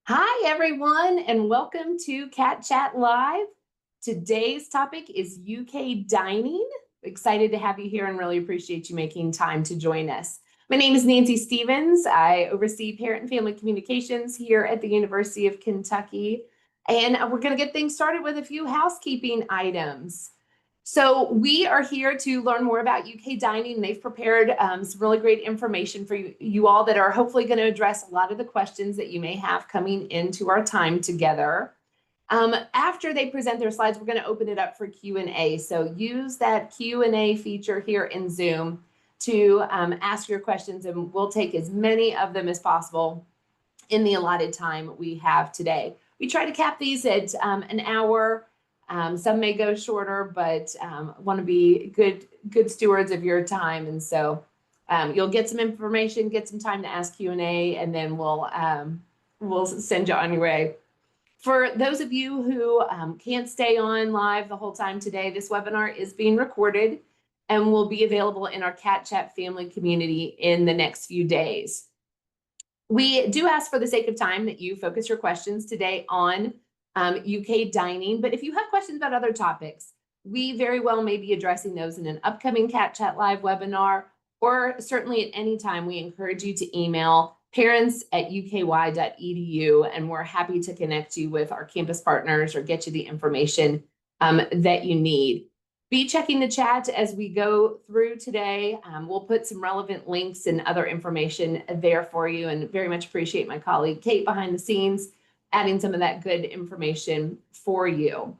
Hi, everyone, and welcome to Cat Chat Live. Today's topic is UK dining. Excited to have you here and really appreciate you making time to join us. My name is Nancy Stevens. I oversee parent and family communications here at the University of Kentucky. And we're going to get things started with a few housekeeping items. So we are here to learn more about UK dining. They've prepared some really great information for you all that are hopefully going to address a lot of the questions that you may have coming into our time together. After they present their slides, we're going to open it up for Q&A. So use that Q&A feature here in Zoom to ask your questions, and we'll take as many of them as possible in the allotted time we have today. We try to cap these at an hour. Some may go shorter, but want to be good stewards of your time. And so you'll get some information, get some time to ask Q&A, and then we'll send you on your way. For those of you who can't stay on live the whole time today, this webinar is being recorded and will be available in our Cat Chat family community in the next few days. We do ask, for the sake of time, that you focus your questions today on UK dining, but if you have questions about other topics, we very well may be addressing those in an upcoming Cat Chat Live webinar, or certainly at any time we encourage you to email parents@uky.edu, and we're happy to connect you with our campus partners or get you the information that you need. Be checking the chat as we go through today. We'll put some relevant links and other information there for you, and very much appreciate my colleague Kate behind the scenes adding some of that good information for you.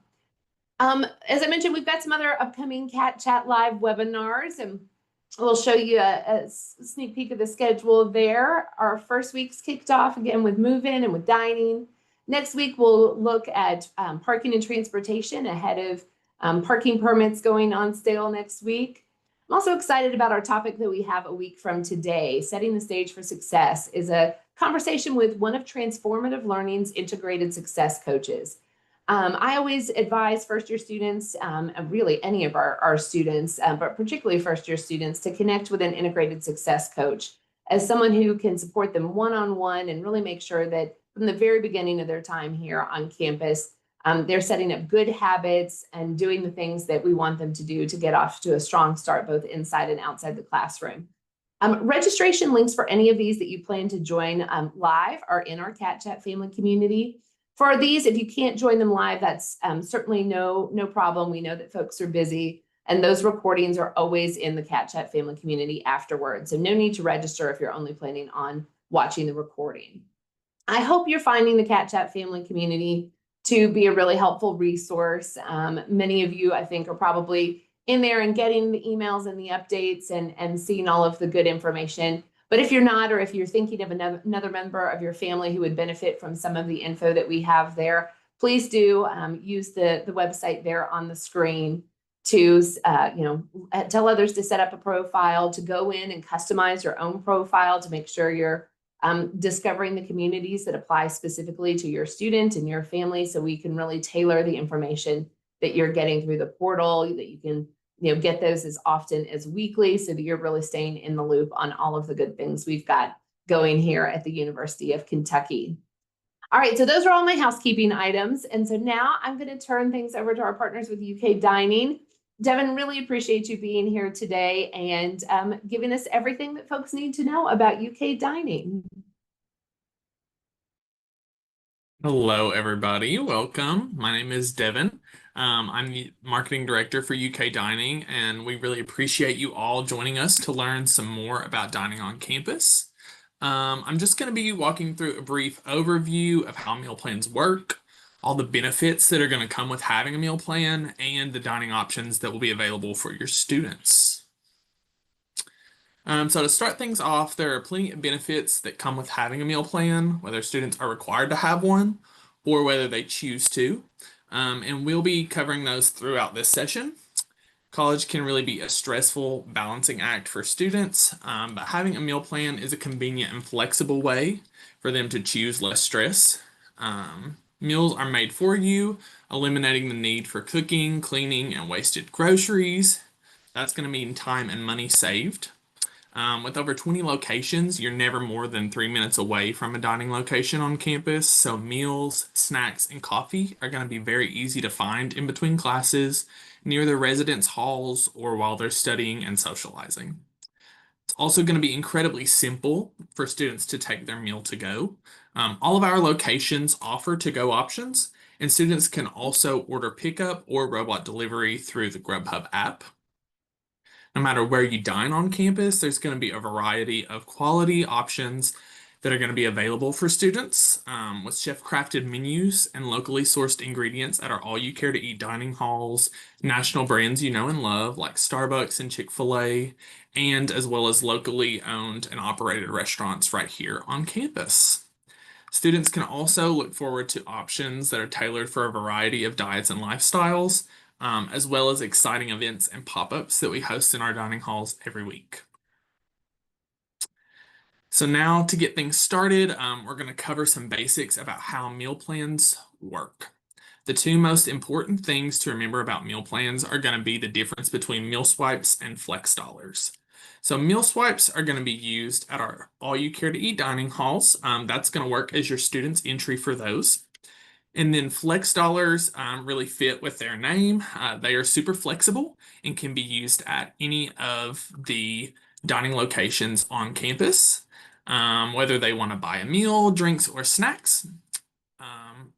As I mentioned, we've got some other upcoming Cat Chat Live webinars, and we'll show you a sneak peek of the schedule there. Our first week's kicked off again with move-in and with dining. Next week, we'll look at parking and transportation ahead of parking permits going on sale next week. I'm also excited about our topic that we have a week from today. Setting the Stage for Success is a conversation with one of Transformative Learning's integrated success coaches. I always advise first-year students, and really any of our students, but particularly first-year students, to connect with an integrated success coach as someone who can support them one-on-one and really make sure that from the very beginning of their time here on campus, they're setting up good habits and doing the things that we want them to do to get off to a strong start, both inside and outside the classroom. Registration links for any of these that you plan to join live are in our Cat Chat family community. For these, if you can't join them live, that's certainly no problem. We know that folks are busy, and those recordings are always in the Cat Chat family community afterwards. So no need to register if you're only planning on watching the recording. I hope you're finding the Cat Chat family community to be a really helpful resource. Many of you, I think, are probably in there and getting the emails and the updates and seeing all of the good information. But if you're not, or if you're thinking of another member of your family who would benefit from some of the info that we have there, please do use the website there on the screen to tell others to set up a profile, to go in and customize your own profile to make sure you're discovering the communities that apply specifically to your student and your family, so we can really tailor the information that you're getting through the portal, that you can get those as often as weekly, so that you're really staying in the loop on all of the good things we've got going here at the University of Kentucky. All right, so those are all my housekeeping items. And so now I'm going to turn things over to our partners with UK Dining. Devin, really appreciate you being here today and giving us everything that folks need to know about UK dining. Hello, everybody. Welcome. My name is Devin. I'm the marketing director for UK Dining, and we really appreciate you all joining us to learn some more about dining on campus. I'm just going to be walking through a brief overview of how meal plans work, all the benefits that are going to come with having a meal plan, and the dining options that will be available for your students. So to start things off, there are plenty of benefits that come with having a meal plan, whether students are required to have one or whether they choose to. And we'll be covering those throughout this session. College can really be a stressful balancing act for students, but having a meal plan is a convenient and flexible way for them to choose less stress. Meals are made for you, eliminating the need for cooking, cleaning, and wasted groceries. That's going to mean time and money saved. With over 20 locations, you're never more than 3 minutes away from a dining location on campus, so meals, snacks, and coffee are going to be very easy to find in between classes, near their residence halls, or while they're studying and socializing. It's also going to be incredibly simple for students to take their meal to go. All of our locations offer to go options, and students can also order pickup or robot delivery through the Grubhub app. No matter where you dine on campus, there's going to be a variety of quality options that are going to be available for students with chef-crafted menus and locally sourced ingredients at our all-you-care-to-eat dining halls, national brands you know and love like Starbucks and Chick-fil-A, and as well as locally owned and operated restaurants right here on campus. Students can also look forward to options that are tailored for a variety of diets and lifestyles, as well as exciting events and pop-ups that we host in our dining halls every week. So now to get things started, we're going to cover some basics about how meal plans work. The two most important things to remember about meal plans are going to be the difference between meal swipes and flex dollars. So meal swipes are going to be used at our all you care to eat dining halls. That's going to work as your student's entry for those. And then flex dollars really fit with their name. They are super flexible and can be used at any of the dining locations on campus, whether they want to buy a meal, drinks, or snacks.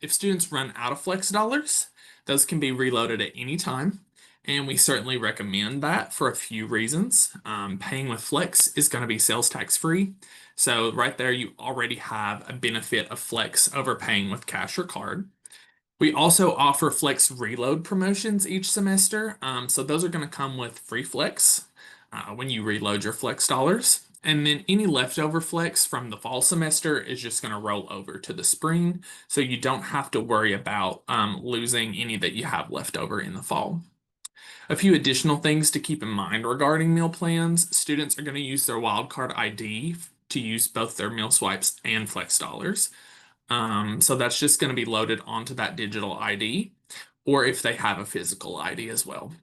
If students run out of flex dollars, those can be reloaded at any time. And we certainly recommend that for a few reasons. Paying with flex is going to be sales tax free. So right there, you already have a benefit of flex over paying with cash or card. We also offer flex reload promotions each semester. So those are going to come with free flex when you reload your flex dollars. And then any leftover flex from the fall semester is just going to roll over to the spring. So you don't have to worry about losing any that you have left over in the fall. A few additional things to keep in mind regarding meal plans. Students are going to use their wildcard ID to use both their meal swipes and flex dollars. So that's just going to be loaded onto that digital ID, or if they have a physical ID as well.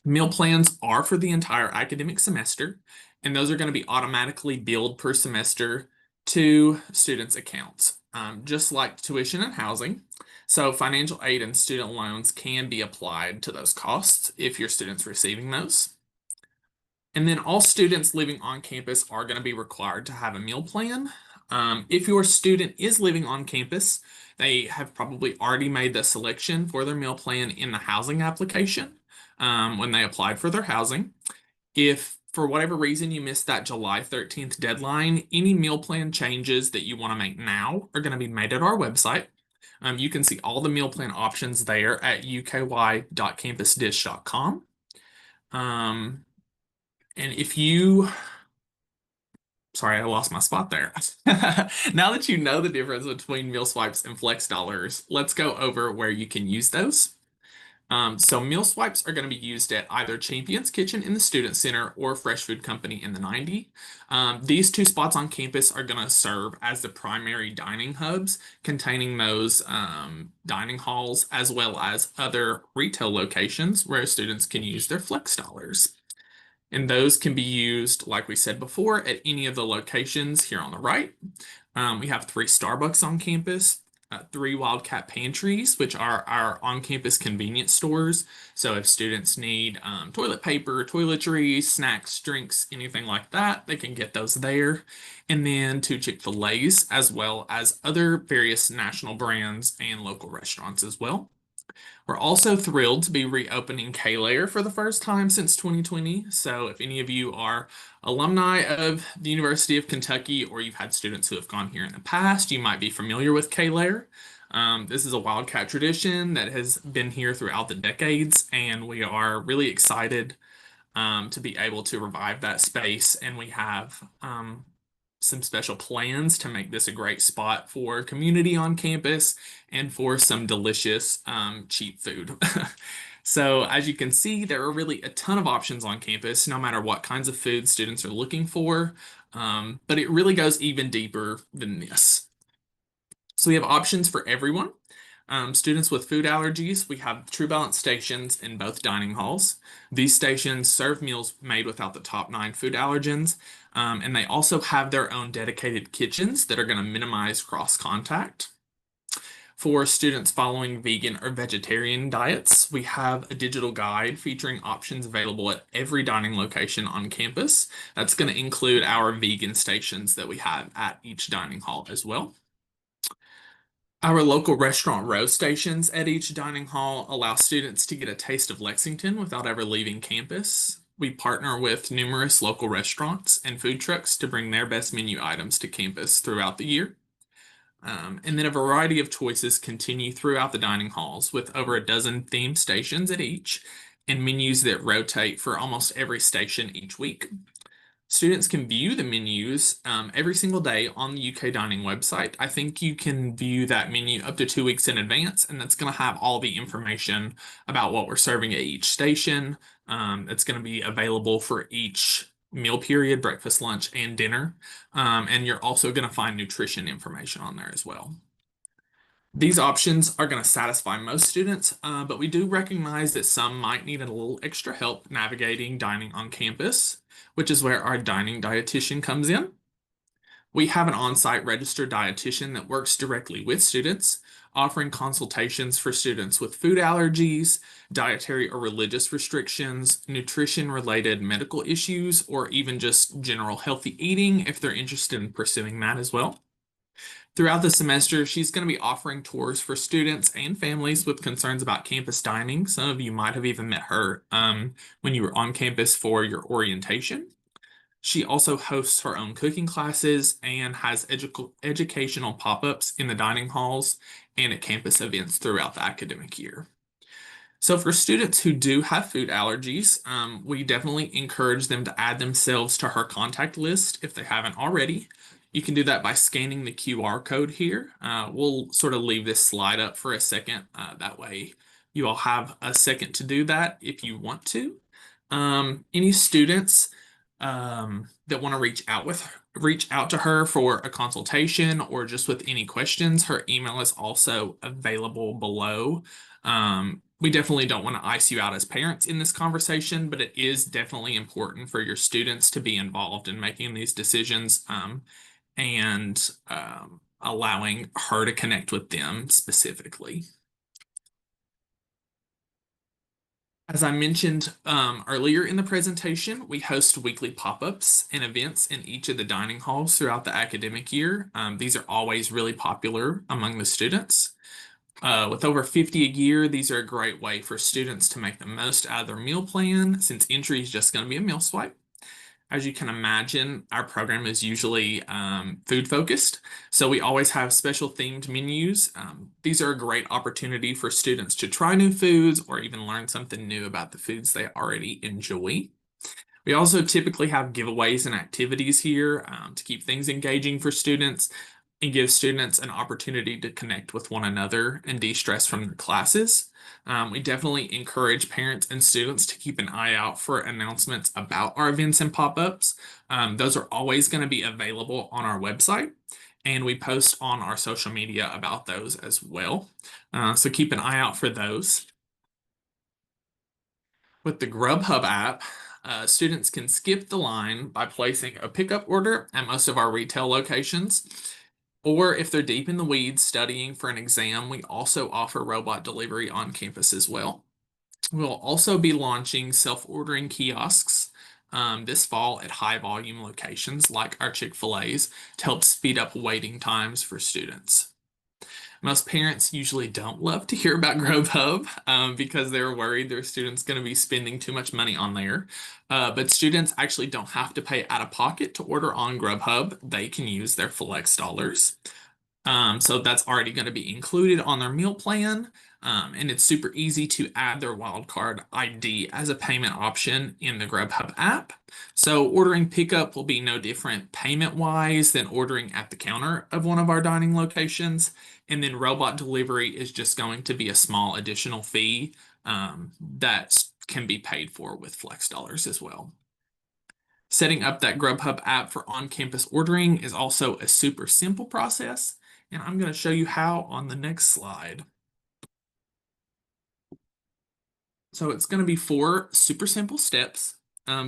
Meal plans are for the entire academic semester, and those are going to be automatically billed per semester to students' accounts, just like tuition and housing. So financial aid and student loans can be applied to those costs if your student's receiving those. And then all students living on campus are going to be required to have a meal plan. If your student is living on campus, they have probably already made the selection for their meal plan in the housing application when they applied for their housing. If for whatever reason you missed that July 13th deadline, any meal plan changes that you want to make now are going to be made at our website. You can see all the meal plan options there at uky.campusdish.com. And if you, sorry, I lost my spot there. Now that you know the difference between meal swipes and flex dollars, let's go over where you can use those. So meal swipes are going to be used at either Champion's Kitchen in the Student Center or Fresh Food Company in the 90. These two spots on campus are going to serve as the primary dining hubs containing those dining halls as well as other retail locations where students can use their flex dollars. And those can be used, like we said before, at any of the locations here on the right. We have 3 Starbucks on campus, 3 Wildcat Pantries, which are our on-campus convenience stores. So if students need toilet paper, toiletries, snacks, drinks, anything like that, they can get those there. And then 2 Chick-fil-A's, as well as other various national brands and local restaurants as well. We're also thrilled to be reopening K-Layer for the first time since 2020. So if any of you are alumni of the University of Kentucky or you've had students who have gone here in the past, you might be familiar with K-Layer. This is a Wildcat tradition that has been here throughout the decades, and we are really excited to be able to revive that space. And we have some special plans to make this a great spot for community on campus and for some delicious cheap food. So as you can see, there are really a ton of options on campus, no matter what kinds of food students are looking for. But it really goes even deeper than this. So we have options for everyone. Students with food allergies, we have True Balance stations in both dining halls. These stations serve meals made without the top 9 food allergens, and they also have their own dedicated kitchens that are going to minimize cross contact. For students following vegan or vegetarian diets, we have a digital guide featuring options available at every dining location on campus. That's going to include our vegan stations that we have at each dining hall as well. Our local restaurant row stations at each dining hall allow students to get a taste of Lexington without ever leaving campus. We partner with numerous local restaurants and food trucks to bring their best menu items to campus throughout the year. And then a variety of choices continue throughout the dining halls with over a dozen themed stations at each and menus that rotate for almost every station each week. Students can view the menus every single day on the UK Dining website. I think you can view that menu up to 2 weeks in advance, and that's going to have all the information about what we're serving at each station. It's going to be available for each meal period, breakfast, lunch, and dinner. And you're also going to find nutrition information on there as well. These options are going to satisfy most students, but we do recognize that some might need a little extra help navigating dining on campus, which is where our dining dietitian comes in. We have an on-site registered dietitian that works directly with students, offering consultations for students with food allergies, dietary or religious restrictions, nutrition-related medical issues, or even just general healthy eating if they're interested in pursuing that as well. Throughout the semester, she's going to be offering tours for students and families with concerns about campus dining. Some of you might have even met her when you were on campus for your orientation. She also hosts her own cooking classes and has educational pop-ups in the dining halls and at campus events throughout the academic year. So for students who do have food allergies, we definitely encourage them to add themselves to her contact list if they haven't already. You can do that by scanning the QR code here. We'll sort of leave this slide up for a second. That way you all have a second to do that if you want to. Any students that want to reach out to her for a consultation or just with any questions, her email is also available below. We definitely don't want to ice you out as parents in this conversation, but it is definitely important for your students to be involved in making these decisions and allowing her to connect with them specifically. As I mentioned earlier in the presentation, we host weekly pop-ups and events in each of the dining halls throughout the academic year. These are always really popular among the students. With over 50 a year, these are a great way for students to make the most out of their meal plan since entry is just going to be a meal swipe. As you can imagine, our program is usually food focused, so we always have special themed menus. These are a great opportunity for students to try new foods or even learn something new about the foods they already enjoy. We also typically have giveaways and activities here to keep things engaging for students and give students an opportunity to connect with one another and de-stress from their classes. We definitely encourage parents and students to keep an eye out for announcements about our events and pop-ups. Those are always going to be available on our website, and we post on our social media about those as well. So keep an eye out for those. With the Grubhub app, students can skip the line by placing a pickup order at most of our retail locations. Or if they're deep in the weeds studying for an exam, we also offer robot delivery on campus as well. We'll also be launching self-ordering kiosks this fall at high volume locations like our Chick-fil-A's to help speed up waiting times for students. Most parents usually don't love to hear about Grubhub because they're worried their student's going to be spending too much money on there. But students actually don't have to pay out of pocket to order on Grubhub. They can use their Flex dollars. So that's already going to be included on their meal plan. And it's super easy to add their wildcard ID as a payment option in the Grubhub app. So ordering pickup will be no different payment-wise than ordering at the counter of one of our dining locations. And then robot delivery is just going to be a small additional fee that can be paid for with Flex dollars as well. Setting up that Grubhub app for on-campus ordering is also a super simple process, and I'm going to show you how on the next slide. So it's going to be 4 super simple steps.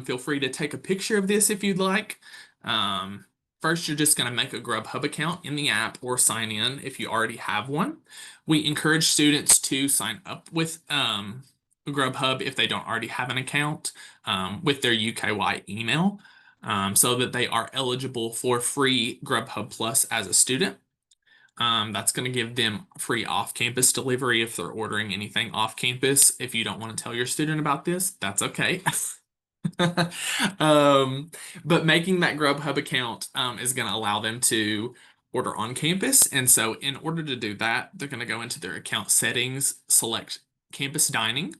Feel free to take a picture of this if you'd like. Um, First, you're just going to make a Grubhub account in the app or sign in if you already have one. We encourage students to sign up with Grubhub if they don't already have an account with their UKY email so that they are eligible for free Grubhub Plus as a student. That's going to give them free off-campus delivery if they're ordering anything off-campus. If you don't want to tell your student about this, that's okay. Um, but making that Grubhub account is going to allow them to order on campus. And so in order to do that, they're going to go into their account settings, select campus dining,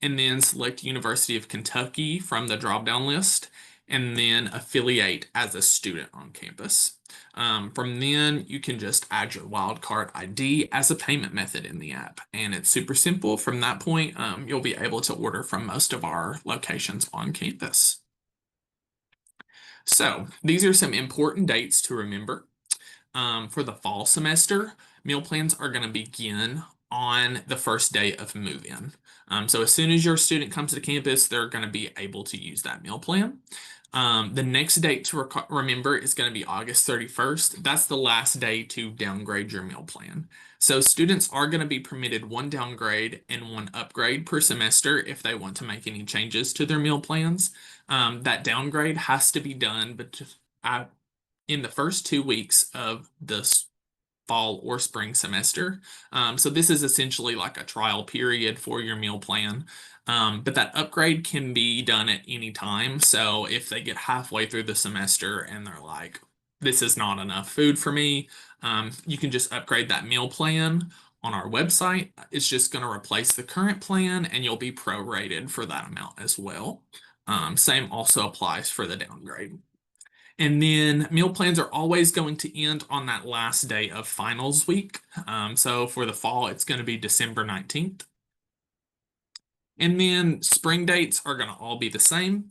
and then select University of Kentucky from the drop-down list, and then affiliate as a student on campus. From then, you can just add your wildcard ID as a payment method in the app, and it's super simple. From that point, you'll be able to order from most of our locations on campus. So these are some important dates to remember. For the fall semester, meal plans are going to begin on the first day of move-in. So as soon as your student comes to campus, they're going to be able to use that meal plan. The next date to remember is going to be August 31st. That's the last day to downgrade your meal plan. So students are going to be permitted 1 downgrade and 1 upgrade per semester if they want to make any changes to their meal plans. That downgrade has to be done in the first 2 weeks of the fall or spring semester. So this is essentially like a trial period for your meal plan. But that upgrade can be done at any time. So if they get halfway through the semester and they're like, this is not enough food for me, you can just upgrade that meal plan on our website. It's just going to replace the current plan and you'll be prorated for that amount as well. Same also applies for the downgrade. And then meal plans are always going to end on that last day of finals week. So for the fall, it's going to be December 19th. And then spring dates are going to all be the same,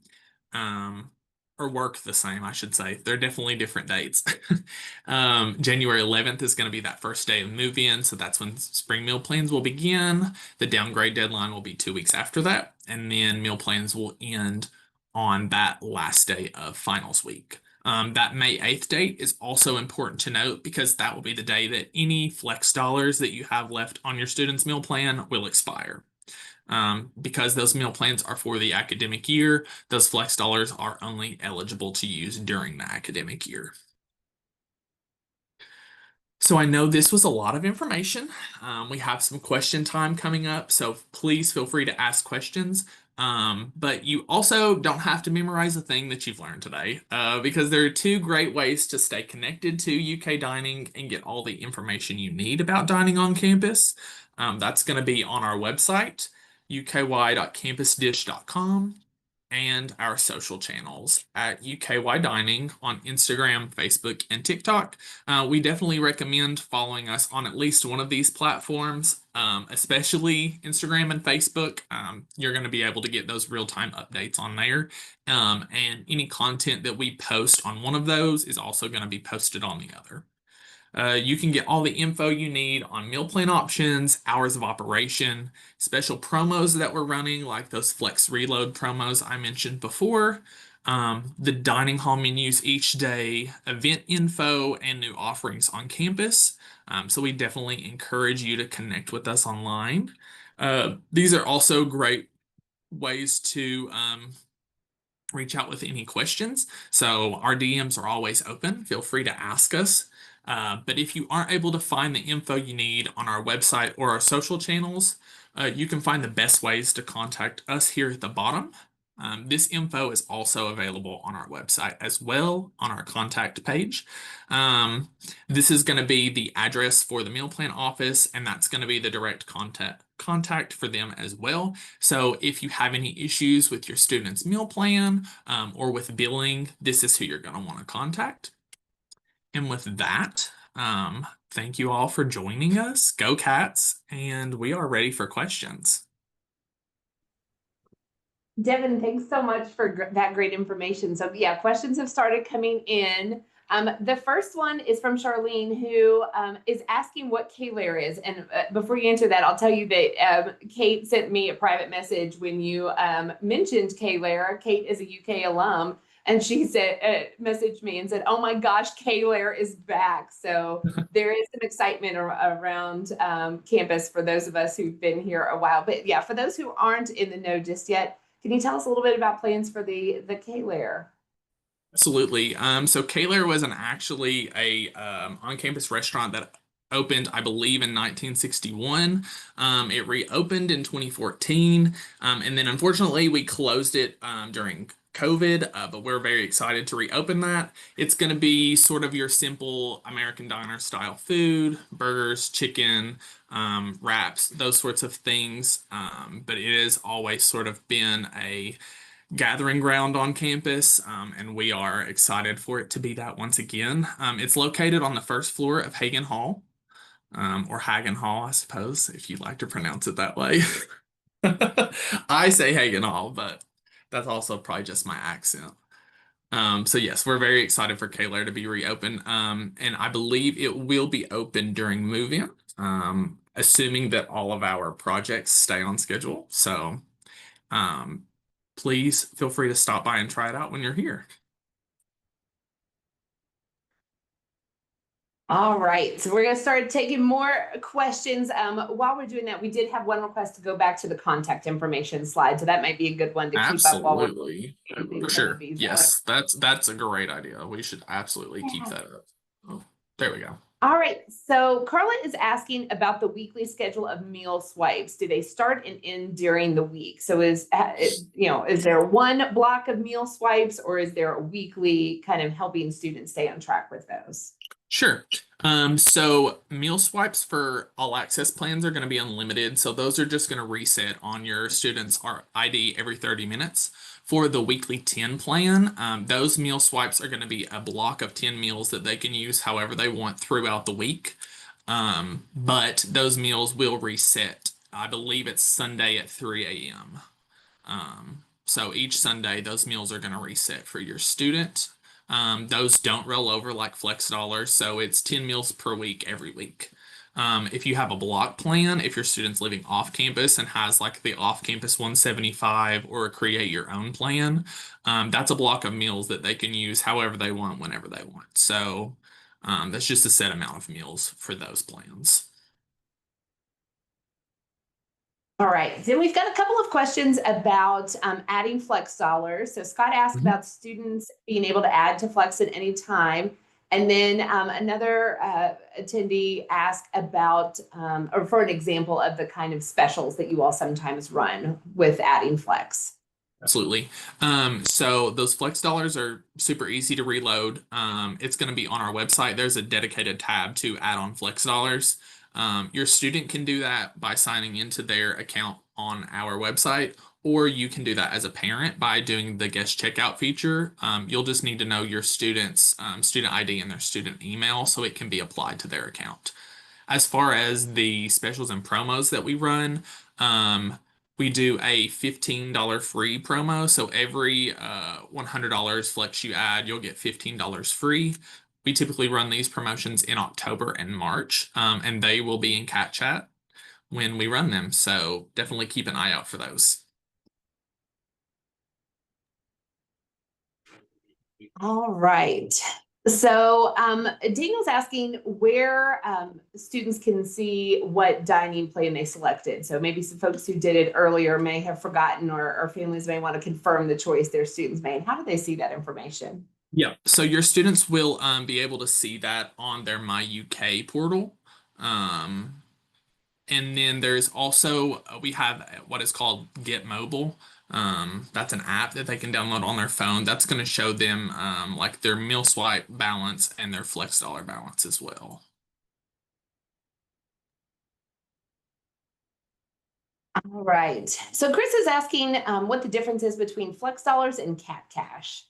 or work the same, I should say. They're definitely different dates. January 11th is going to be that first day of move-in, so that's when spring meal plans will begin. The downgrade deadline will be 2 weeks after that, and then meal plans will end on that last day of finals week. That May 8th date is also important to note because that will be the day that any flex dollars that you have left on your student's meal plan will expire. Because those meal plans are for the academic year, those flex dollars are only eligible to use during the academic year. So I know this was a lot of information. We have some question time coming up, so please feel free to ask questions. But you also don't have to memorize a thing that you've learned today, because there are 2 great ways to stay connected to UK Dining and get all the information you need about dining on campus. That's going to be on our website, uky.campusdish.com, and our social channels at UKY Dining on Instagram, Facebook, and TikTok. We definitely recommend following us on at least one of these platforms, especially Instagram and Facebook. You're going to be able to get those real-time updates on there. And any content that we post on one of those is also going to be posted on the other. You can get all the info you need on meal plan options, hours of operation, special promos that we're running, like those Flex Reload promos I mentioned before, the dining hall menus each day, event info, and new offerings on campus. So we definitely encourage you to connect with us online. These are also great ways to reach out with any questions. So our DMs are always open. Feel free to ask us. But if you aren't able to find the info you need on our website or our social channels, you can find the best ways to contact us here at the bottom. This info is also available on our website as well on our contact page. This is going to be the address for the meal plan office, and that's going to be the direct contact for them as well. So if you have any issues with your student's meal plan or with billing, this is who you're going to want to contact. And with that, thank you all for joining us. Go Cats, and we are ready for questions. Devin, thanks so much for that great information. So yeah, questions have started coming in. The first one is from Charlene, who is asking what K-Layer is. And before you answer that, I'll tell you that Kate sent me a private message when you mentioned K-Layer. Kate is a UK alum, and she said, messaged me and said, "Oh my gosh, K-Layer is back." So there is some excitement around campus for those of us who've been here a while. But yeah, for those who aren't in the know just yet, can you tell us a little bit about plans for the K-Layer? Absolutely. So Kaler was actually a on-campus restaurant that opened, I believe, in 1961. It reopened in 2014, and then unfortunately we closed it during COVID. But we're very excited to reopen that. It's going to be sort of your simple American diner style food, burgers, chicken, wraps, those sorts of things. But it has always sort of been a gathering ground on campus, and we are excited for it to be that once again. It's located on the first floor of Hagen Hall, or Hagen Hall, I suppose, if you'd like to pronounce it that way. I say Hagen Hall, but that's also probably just my accent. So yes, we're very excited for Kaler to be reopened, and I believe it will be open during move-in, assuming that all of our projects stay on schedule. So. Um, Please feel free to stop by and try it out when you're here. All right, so we're gonna start taking more questions. While we're doing that, we did have one request to go back to the contact information slide, so that might be a good one to keep up while we're Absolutely. using For some of sure. these. Yes, that's a great idea. We should absolutely keep that up. Oh, there we go. All right, so Carla is asking about the weekly schedule of meal swipes. Do they start and end during the week? So is there one block of meal swipes, or is there a weekly kind of helping students stay on track with those? Sure. So meal swipes for all access plans are going to be unlimited. So those are just going to reset on your student's ID every 30 minutes. For the weekly 10 plan, those meal swipes are going to be a block of 10 meals that they can use however they want throughout the week. But those meals will reset. I believe it's Sunday at 3 a.m. So each Sunday, those meals are going to reset for your student. Those don't roll over like Flex Dollars, so it's 10 meals per week every week. If you have a block plan, if your student's living off campus and has like the off campus 175 or create your own plan, that's a block of meals that they can use however they want, whenever they want. So that's just a set amount of meals for those plans. All right, then we've got a couple of questions about adding Flex dollars. So Scott asked Mhm. about students being able to add to Flex at any time. And then another attendee asked about, or for an example of the kind of specials that you all sometimes run with adding Flex. Absolutely. So those Flex dollars are super easy to reload. It's going to be on our website. There's a dedicated tab to add on Flex dollars. Your student can do that by signing into their account on our website, or you can do that as a parent by doing the guest checkout feature. You'll just need to know your student's student ID and their student email so it can be applied to their account. As far as the specials and promos that we run, we do a $15 free promo. So every $100 Flex you add, you'll get $15 free. We typically run these promotions in October and March, and they will be in Cat Chat when we run them. So definitely keep an eye out for those. All right. So Daniel's asking where students can see what dining plan they selected. So maybe some folks who did it earlier may have forgotten, or families may want to confirm the choice their students made. How do they see that information? Yeah. So your students will be able to see that on their My UK portal. Um, And then there's also, we have what is called Get Mobile. That's an app that they can download on their phone. That's going to show them like their meal swipe balance and their Flex Dollar balance as well. All right. So Chris is asking what the difference is between Flex Dollars and Cat Cash.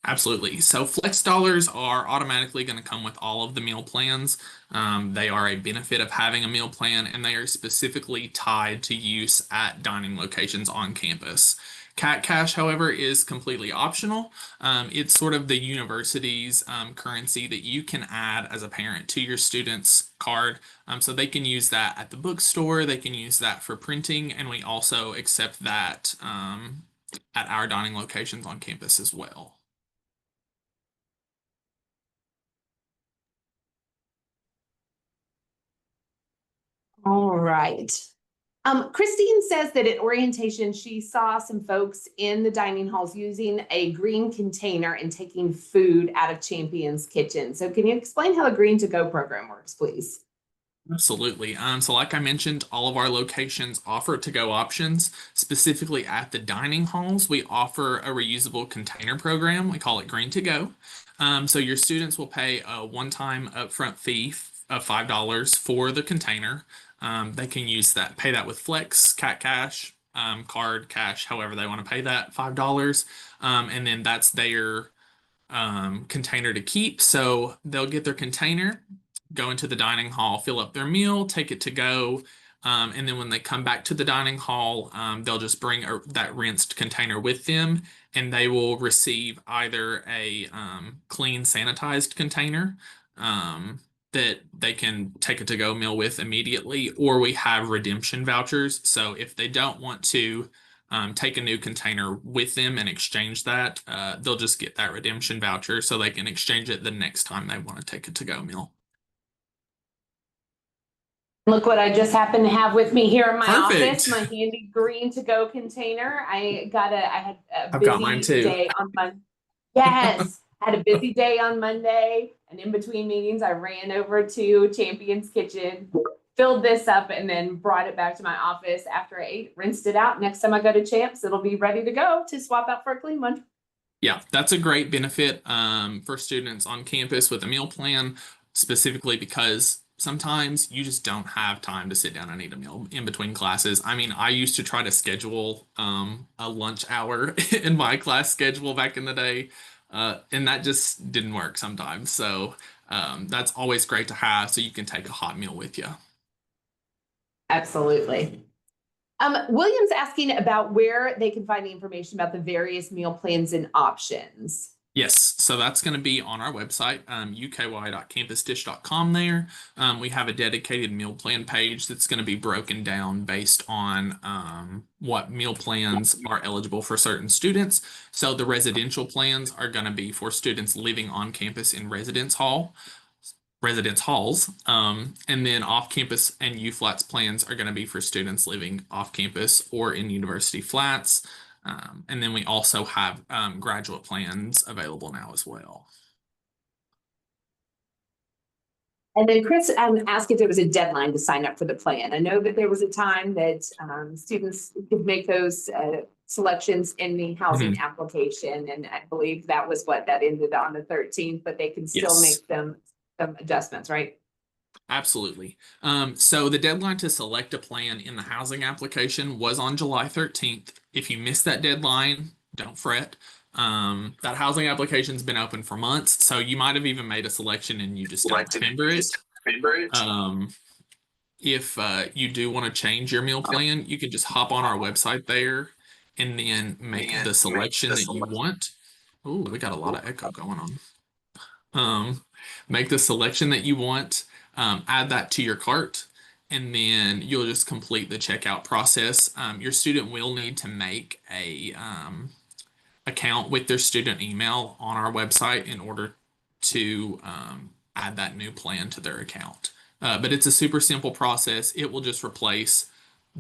Absolutely. So Flex Dollars are automatically going to come with all of the meal plans. They are a benefit of having a meal plan, and they are specifically tied to use at dining locations on campus. Cat Cash, however, is completely optional. It's sort of the university's currency that you can add as a parent to your student's card. So they can use that at the bookstore, they can use that for printing, and we also accept that at our dining locations on campus as well. All right. Christine says that at orientation, she saw some folks in the dining halls using a green container and taking food out of Champion's Kitchen. So can you explain how the Green to Go program works, please? Absolutely. So like I mentioned, all of our locations offer to-go options. Specifically at the dining halls, we offer a reusable container program. We call it Green to Go. So your students will pay a one-time upfront fee of $5 for the container. They can use that, pay that with Flex, Cat Cash, card, cash, however they want to pay that $5. And then that's their container to keep. So they'll get their container, go into the dining hall, fill up their meal, take it to go. And then when they come back to the dining hall, they'll just bring that rinsed container with them, and they will receive either a clean, sanitized container that they can take a to-go meal with immediately, or we have redemption vouchers. So if they don't want to take a new container with them and exchange that, they'll just get that redemption voucher so they can exchange it the next time they want to take a to-go meal. Look what I just happen to have with me here in my Perfect. office, my handy Green to Go container. I had a I've got mine busy too. day on Monday. Yes, I had a busy day on Monday, and in between meetings, I ran over to Champion's Kitchen, filled this up, and then brought it back to my office after I ate, rinsed it out. Next time I go to Champs, it'll be ready to go to swap out for a clean one. Yeah, that's a great benefit for students on campus with a meal plan, specifically because sometimes you just don't have time to sit down and eat a meal in between classes. I mean, I used to try to schedule a lunch hour in my class schedule back in the day, and that just didn't work sometimes. So that's always great to have so you can take a hot meal with you. Absolutely. William's asking about where they can find the information about the various meal plans and options. Yes, so that's going to be on our website, uky.campusdish.com there. We have a dedicated meal plan page that's going to be broken down based on what meal plans are eligible for certain students. So the residential plans are going to be for students living on campus in residence halls. And then off-campus and U-Flats plans are going to be for students living off-campus or in university flats. And then we also have graduate plans available now as well. And then Chris asked if there was a deadline to sign up for the plan. I know that there was a time that students could make those selections in the housing application, and I believe that was what that ended on the 13th, but they can still make some adjustments, right? Absolutely. So the deadline to select a plan in the housing application was on July 13th. If you missed that deadline, don't fret. That housing application's been open for months, so you might have even made a selection and you just don't remember it. If you do want to change your meal plan, you can just hop on our website there and then make the selection that you want. Oh, we got a lot of echo going on. Make the selection that you want, add that to your cart, and then you'll just complete the checkout process. Your student will need to make a account with their student email on our website in order to add that new plan to their account. But it's a super simple process. It will just replace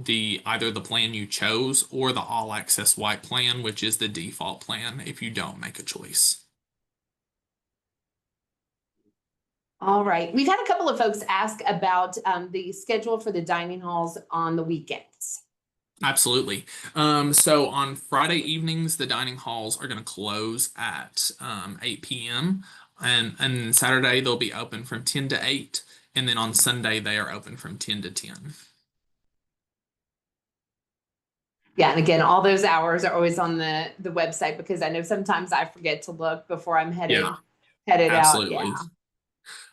either the plan you chose or the all access white plan, which is the default plan if you don't make a choice. All right. We've had a couple of folks ask about the schedule for the dining halls on the weekends. Absolutely. So on Friday evenings, the dining halls are going to close at 8 p.m. And Saturday they'll be open from 10 to 8. And then on Sunday they are open from 10 to 10. Yeah, and again, all those hours are always on the website because I know sometimes I forget to look before I'm headed out. Yeah.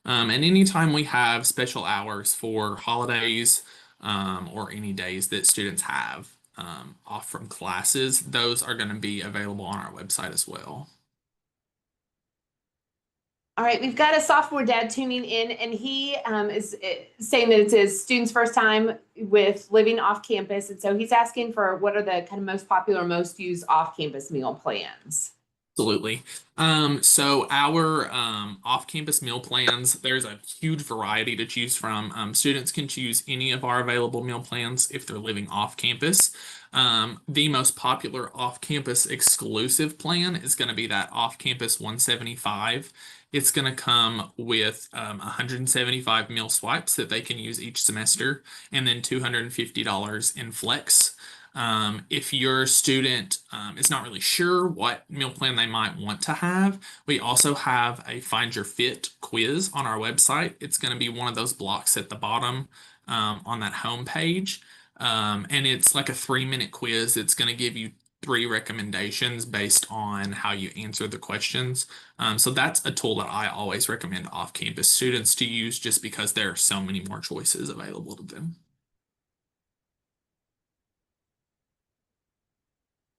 And anytime we have special hours for holidays or any days that students have, off from classes, those are going to be available on our website as well. All right, we've got a sophomore dad tuning in, and he is saying that it's his student's first time with living off campus. And so he's asking for what are the kind of most popular, most used off campus meal plans? Absolutely. So our off-campus meal plans, there's a huge variety to choose from. Students can choose any of our available meal plans if they're living off campus. The most popular off-campus exclusive plan is going to be that off-campus 175. It's going to come with 175 meal swipes that they can use each semester, and then $250 in flex. If your student is not really sure what meal plan they might want to have, we also have a Find Your Fit quiz on our website. It's going to be one of those blocks at the bottom on that home page. And it's like a 3-minute quiz. It's going to give you 3 recommendations based on how you answer the questions. So that's a tool that I always recommend off-campus students to use just because there are so many more choices available to them.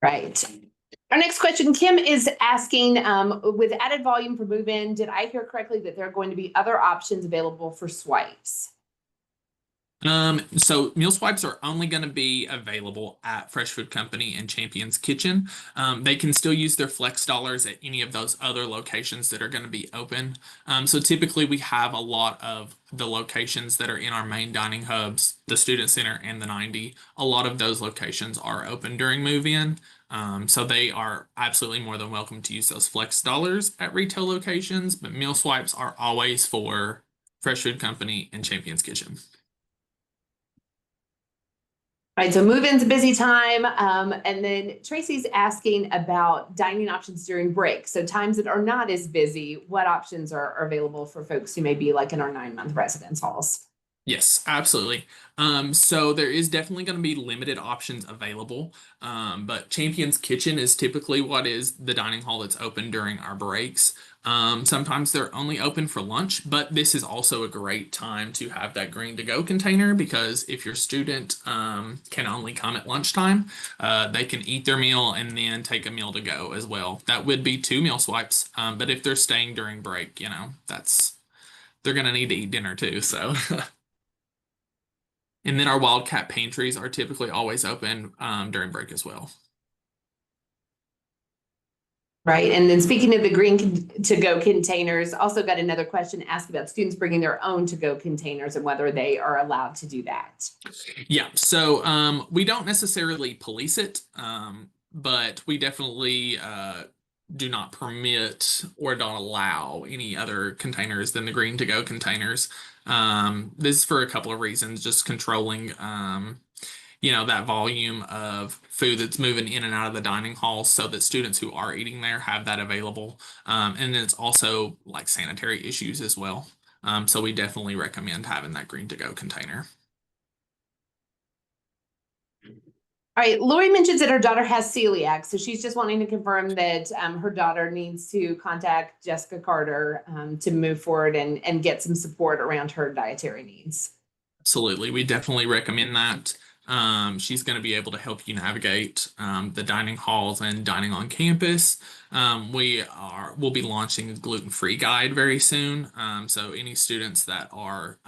Right. Our next question, Kim is asking, with added volume for move-in, did I hear correctly that there are going to be other options available for swipes? So meal swipes are only going to be available at Fresh Food Company and Champions Kitchen. They can still use their flex dollars at any of those other locations that are going to be open. So typically we have a lot of the locations that are in our main dining hubs, the Student Center and the 90. A lot of those locations are open during move-in. So they are absolutely more than welcome to use those flex dollars at retail locations, but meal swipes are always for Fresh Food Company and Champions Kitchen. All right, so move-in's a busy time. And then Tracy's asking about dining options during break. So times that are not as busy, what options are available for folks who may be like in our 9-month residence halls? Yes, absolutely. So there is definitely going to be limited options available, but Champions Kitchen is typically what is the dining hall that's open during our breaks. Sometimes they're only open for lunch, but this is also a great time to have that green to go container because if your student can only come at lunchtime, they can eat their meal and then take a meal to go as well. That would be 2 meal swipes, but if they're staying during break, they're going to need to eat dinner too. So. And then our Wildcat pantries are typically always open during break as well. Right. And then speaking of the green to-go containers, also got another question asked about students bringing their own to-go containers and whether they are allowed to do that. Yeah. So we don't necessarily police it, but we definitely do not permit or don't allow any other containers than the green to go containers. This is for a couple of reasons, just controlling that volume of food that's moving in and out of the dining hall so that students who are eating there have that available. And then it's also like sanitary issues as well. So we definitely recommend having that green to go container. All right, Lori mentions that her daughter has celiac, so she's just wanting to confirm that her daughter needs to contact Jessica Carter to move forward and get some support around her dietary needs. Absolutely, we definitely recommend that. She's going to be able to help you navigate the dining halls and dining on campus. We'll be launching a gluten-free guide very soon. So any students that are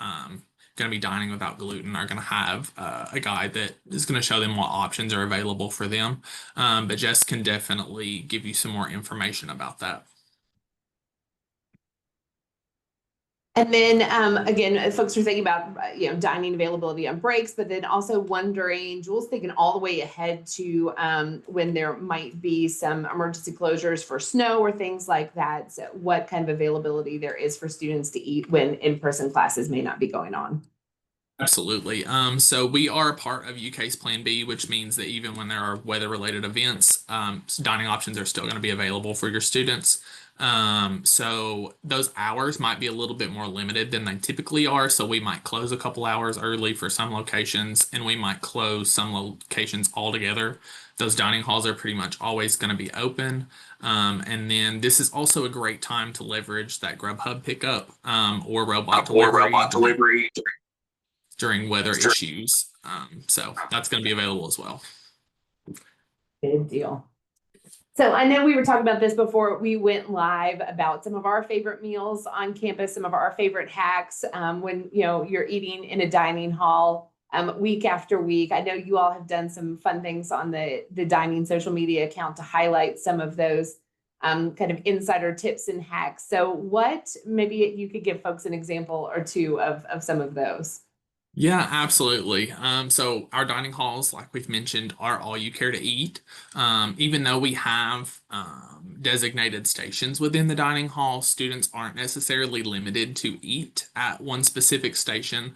going to be dining without gluten are going to have a guide that is going to show them what options are available for them. But Jess can definitely give you some more information about that. And then again, folks are thinking about dining availability on breaks, but then also wondering, Jules thinking all the way ahead to when there might be some emergency closures for snow or things like that. So what kind of availability there is for students to eat when in-person classes may not be going on. Absolutely. So we are a part of UK's Plan B, which means that even when there are weather-related events, dining options are still going to be available for your students. So those hours might be a little bit more limited than they typically are. So we might close a couple hours early for some locations, and we might close some locations altogether. Those dining halls are pretty much always going to be open. And then this is also a great time to leverage that Grubhub pickup or robot delivery during weather issues. So that's going to be available as well. Good deal. So I know we were talking about this before we went live about some of our favorite meals on campus, some of our favorite hacks when you're eating in a dining hall week after week. I know you all have done some fun things on the dining social media account to highlight some of those kind of insider tips and hacks. So what maybe you could give folks an example or two of some of those. Yeah, absolutely. So our dining halls, like we've mentioned, are all you care to eat. Even though we have designated stations within the dining hall, students aren't necessarily limited to eat at one specific station.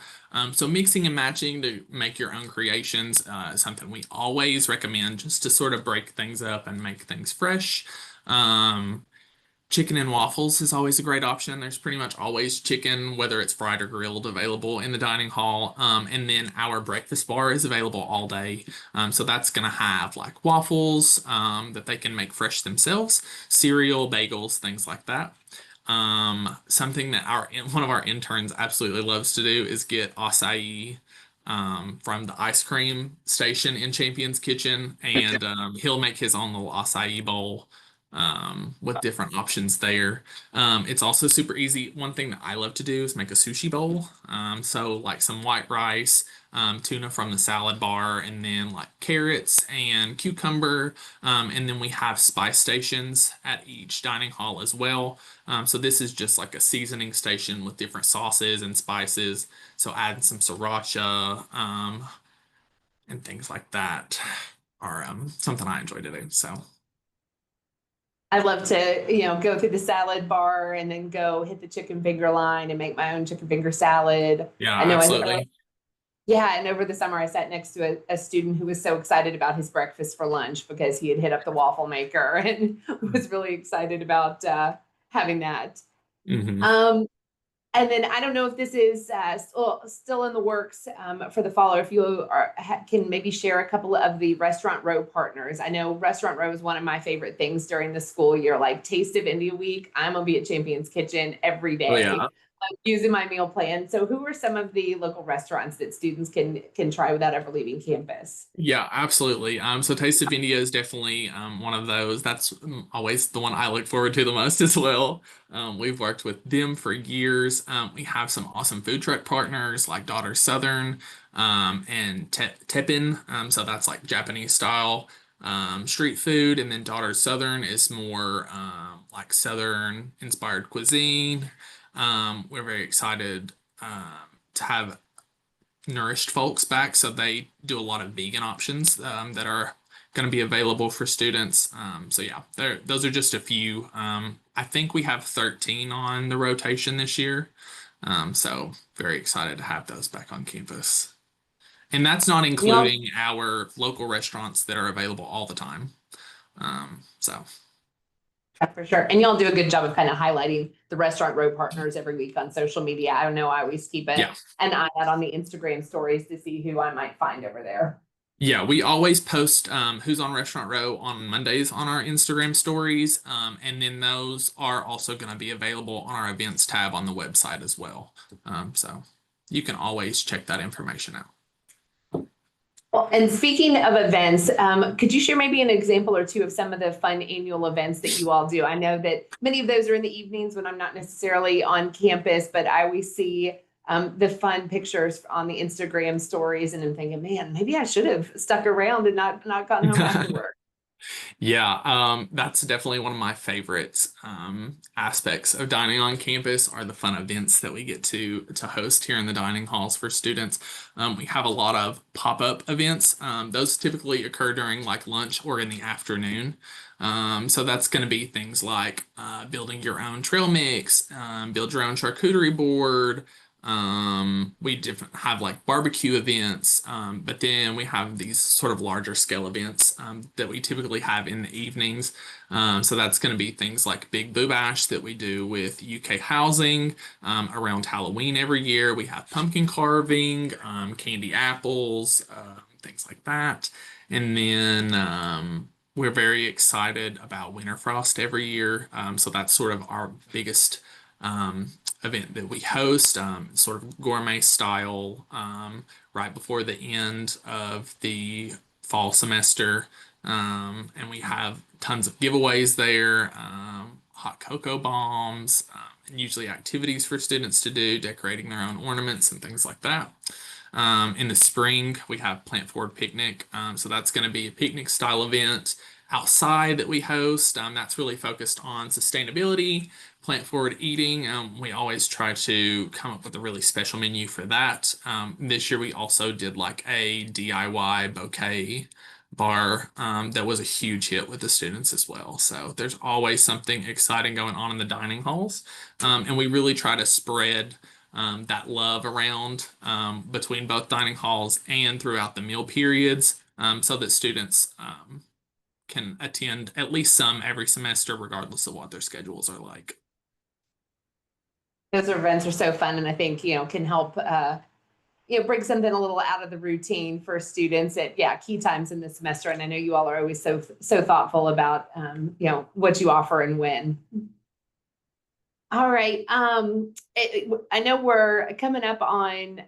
So mixing and matching to make your own creations is something we always recommend just to sort of break things up and make things fresh. Um, Chicken and waffles is always a great option. There's pretty much always chicken, whether it's fried or grilled, available in the dining hall. And then our breakfast bar is available all day. So that's going to have like waffles that they can make fresh themselves, cereal, bagels, things like that. Something that one of our interns absolutely loves to do is get acai from the ice cream station in Champion's Kitchen, and he'll make his own little acai bowl with different options there. It's also super easy. One thing that I love to do is make a sushi bowl. So like some white rice, tuna from the salad bar, and then like carrots and cucumber. And then we have spice stations at each dining hall as well. So this is just like a seasoning station with different sauces and spices. So adding some sriracha, and things like that are something I enjoy to do. So I love to, go through the salad bar and then go hit the chicken finger line and make my own chicken finger salad. yeah, I know absolutely. yeah, and over the summer I sat next to a student who was so excited about his breakfast for lunch because he had hit up the waffle maker and was really excited about having that. Hmm. Um, and then I don't know if this is still in the works for the fall, or if can maybe share a couple of the Restaurant Row partners. I know Restaurant Row is one of my favorite things during the school year, like Taste of India Week. I'm gonna be at Champions Kitchen every Oh day, yeah. using my meal plan. So, who are some of the local restaurants that students can try without ever leaving campus? Yeah, absolutely. So Taste of India is definitely one of those. That's always the one I look forward to the most as well. We've worked with them for years. We have some awesome food truck partners like Daughter Southern and Teppan. So that's like Japanese style street food, and then Daughter Southern is more like Southern inspired cuisine. We're very excited to have nourished folks back. So they do a lot of vegan options that are going to be available for students. So yeah, those are just a few. I think we have 13 on the rotation this year. So very excited to have those back on campus. And that's not Y'all including our local restaurants that are available all the time. So For sure. And y'all do a good job of kind of highlighting the Restaurant Row partners every week on social media. I don't know. I always keep yeah. an eye out on the Instagram stories to see who I might find over there. Yeah, we always post who's on Restaurant Row on Mondays on our Instagram stories. And then those are also going to be available on our events tab on the website as well. So you can always check that information out. Well, and speaking of events, could you share maybe an example or two of some of the fun annual events that you all do? I know that many of those are in the evenings when I'm not necessarily on campus, but I always see the fun pictures on the Instagram stories, and I'm thinking, man, maybe I should have stuck around and not gotten home after work. Yeah, that's definitely one of my favorites aspects of dining on campus are the fun events that we get to host here in the dining halls for students. We have a lot of pop-up events. Those typically occur during like lunch or in the afternoon. So that's going to be things like building your own trail mix, build your own charcuterie board. We different have like barbecue events, but then we have these sort of larger scale events that we typically have in the evenings. So that's going to be things like Big Boo Bash that we do with UK Housing around Halloween every year. We have pumpkin carving, candy apples, things like that. And then we're very excited about Winterfrost every year. So that's sort of our biggest event that we host, sort of gourmet style, right before the end of the fall semester. And we have tons of giveaways there, hot cocoa bombs, and usually activities for students to do, decorating their own ornaments and things like that. In the spring, we have Plant Forward Picnic. So that's going to be a picnic style event outside that we host. That's really focused on sustainability, plant forward eating. We always try to come up with a really special menu for that. This year we also did like a DIY bouquet bar that was a huge hit with the students as well. So there's always something exciting going on in the dining halls. And we really try to spread that love around between both dining halls and throughout the meal periods so that students can attend at least some every semester, regardless of what their schedules are like. Those events are so fun, and I think, can help, bring something a little out of the routine for students at, key times in the semester. And I know you all are always so thoughtful about, what you offer and when. All right. I know we're coming up on,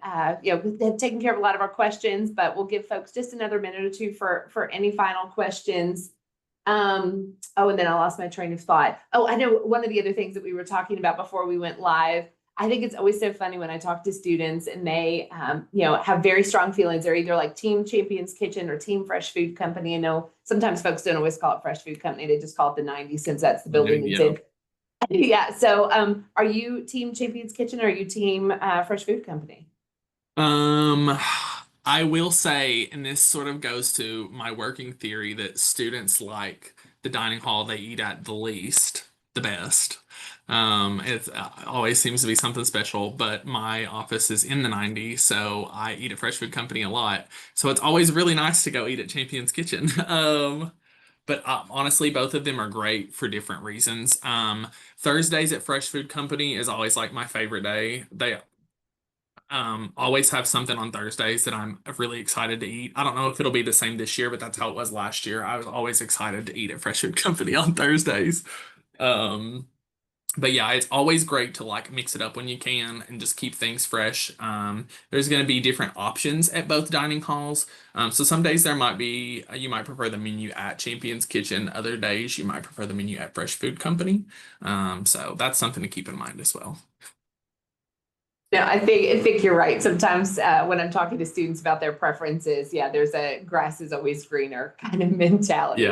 taking care of a lot of our questions, but we'll give folks just another minute or two for any final questions. And then I lost my train of thought. Oh, I know one of the other things that we were talking about before we went live. I think it's always so funny when I talk to students and they, have very strong feelings. They're either like Team Champions Kitchen or Team Fresh Food Company. I know sometimes folks don't always call it Fresh Food Company. They just call it the 90s since that's the building it's in. Yeah. So, are you Team Champions Kitchen or are you Team Fresh Food Company? I will say, and this sort of goes to my working theory, that students like the dining hall they eat at the least, the best. It always seems to be something special, but my office is in the 90s, so I eat at Fresh Food Company a lot. So it's always really nice to go eat at Champion's Kitchen. But honestly, both of them are great for different reasons. Thursdays at Fresh Food Company is always like my favorite day. They always have something on Thursdays that I'm really excited to eat. I don't know if it'll be the same this year, but that's how it was last year. I was always excited to eat at Fresh Food Company on Thursdays. But yeah, it's always great to like mix it up when you can and just keep things fresh. There's going to be different options at both dining halls. So some days there might be, you might prefer the menu at Champion's Kitchen. Other days you might prefer the menu at Fresh Food Company. So that's something to keep in mind as well. No, I think you're right. Sometimes when I'm talking to students about their preferences, there's a grass is always greener kind of mentality.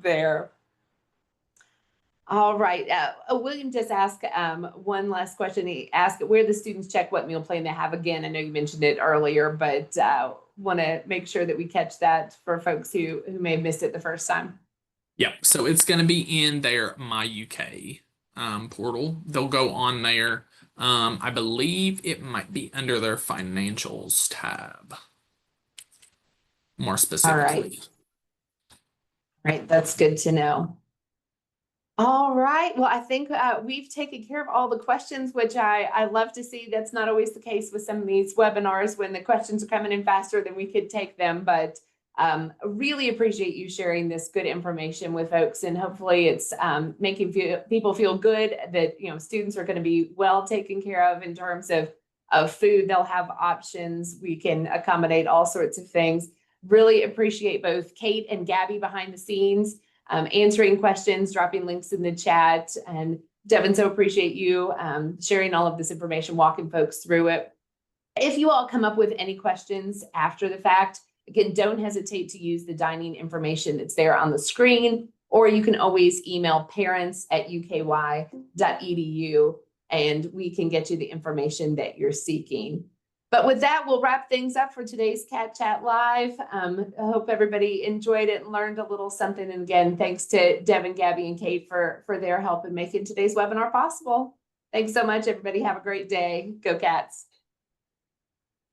There. All right. William just asked one last question. He asked where the students check what meal plan they have. Again, I know you mentioned it earlier, but want to make sure that we catch that for folks who may have missed it the first time. Yeah. So it's going to be in their My UK portal. They'll go on there. I believe it might be under their financials tab. More specifically. All right. That's good to know. All right. Well, I think we've taken care of all the questions, which I love to see. That's not always the case with some of these webinars when the questions are coming in faster than we could take them. But really appreciate you sharing this good information with folks. And hopefully it's making people feel good that, students are going to be well taken care of in terms of food. They'll have options. We can accommodate all sorts of things. Really appreciate both Kate and Gabby behind the scenes. Answering questions, dropping links in the chat. And Devin, so appreciate you sharing all of this information, walking folks through it. If you all come up with any questions after the fact, again, don't hesitate to use the dining information that's there on the screen, or you can always email parents@uky.edu and we can get you the information that you're seeking. But with that, we'll wrap things up for today's Cat Chat Live. I hope everybody enjoyed it and learned a little something. And again, thanks to Devin, Gabby, and Kate for their help in making today's webinar possible. Thanks so much, everybody. Have a great day. Go Cats.